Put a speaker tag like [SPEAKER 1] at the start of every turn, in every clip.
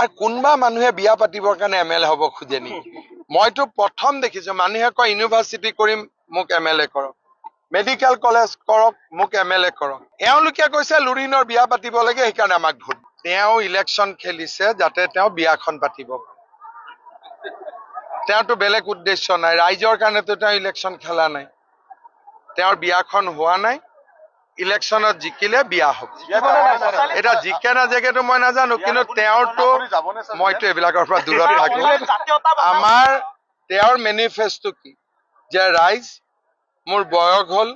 [SPEAKER 1] আৰু কোনোবা মানুহে বিয়া পাতিবৰ কাৰণে MLA হ'ব খোজে নেকি? মইতো প্ৰথম দেখিছো মানুহে কয় ইউনিভাৰ্চিটি কৰিম, মোক MLA কৰক, মেডিকেল কলেজ কৰক, মোক MLA কৰক। এওঁলোকে কৈছে লুৰিণৰ বিয়া পাতিব লাগে, সেইকাৰণে আমাক ভোট। তেওঁ ইলেকশ্যন খেলিছে যাতে তেওঁ বিয়াখন পাতিব। তেওঁতো বেলেগ উদ্দেশ্য নাই, ৰাইজৰ কাৰণেতো তেওঁ ইলেকশ্যন খেলা নাই। তেওঁৰ বিয়াখন হোৱা নাই, ইলেকশ্যনত জিকিলে বিয়া হ'ব। এটা জিকে নাজিকেতো মই নাজানো, কিন্তু তেওঁৰতো মইতো এইবিলাকৰ পৰা দূৰত থাকো। আমাৰ তেওঁৰ মেনিফেষ্টো কি যে ৰাইজ মোৰ বয়স হ'ল,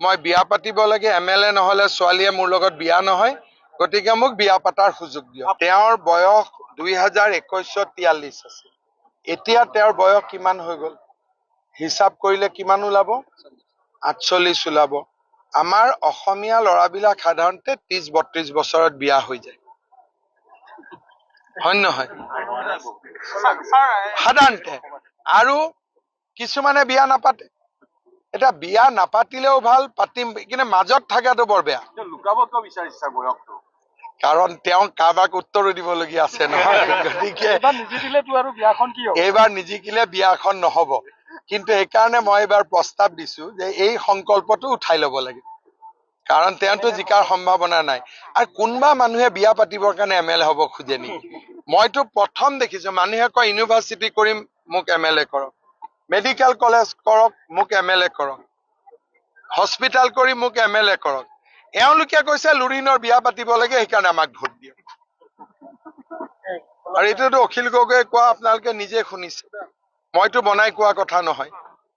[SPEAKER 1] মই বিয়া পাতিব লাগে, MLA নহলে ছোৱালীয়ে মোৰ লগত বিয়া নহয়, গতিকে মোক বিয়া পাতাৰ সুযোগ দিয়ক। তেওঁৰ বয়স 2021-ত 43 আছে। এতিয়া তেওঁৰ বয়স কিমান হৈ গ'ল হিচাপ কৰিলে কিমান ওলাব? 48 ওলাব। আমাৰ অসমীয়া ল'ৰাবিলাক সাধাৰণতে 30-32 বছৰত বিয়া হৈ যায়, হয় নহয়? সাধাৰণতে। আৰু কিছুমানে বিয়া নাপাতে। এতিয়া বিয়া নাপাতিলেও ভাল, পাতিম, কিন্তু মাজত থকাটো বৰ বেয়া। কাৰণ তেওঁ কাৰোবাক উত্তৰো দিবলগীয়া আছে নহয়, গতিকে এইবাৰ নিজিকিলে বিয়াখন নহব। কিন্তু সেইকাৰণে মই এইবাৰ প্ৰস্তাৱ দিছো যে এই সংকল্পটো উঠাই ল'ব লাগে, কাৰণ তেওঁতো জিকাৰ সম্ভাৱনা নাই। আৰু কোনোবা মানুহে বিয়া পাতিবৰ কাৰণে MLA হ'ব খোজে নেকি? মইতো প্ৰথম দেখিছো মানুহে কয় ইউনিভাৰ্চিটি কৰিম, মোক MLA কৰক, মেডিকেল কলেজ কৰক, মোক MLA কৰক, হস্পিটেল কৰি মোক MLA কৰক। এওঁলোকে কৈছে লুৰিণৰ বিয়া পাতিব লাগে, সেইকাৰণে আমাক ভোট দিয়ক। আৰু এইটোতো অখিল গগৈয়ে কোৱা আপোনালোকে নিজে শুনিছে, মইতো বনাই কোৱা কথা নহয়।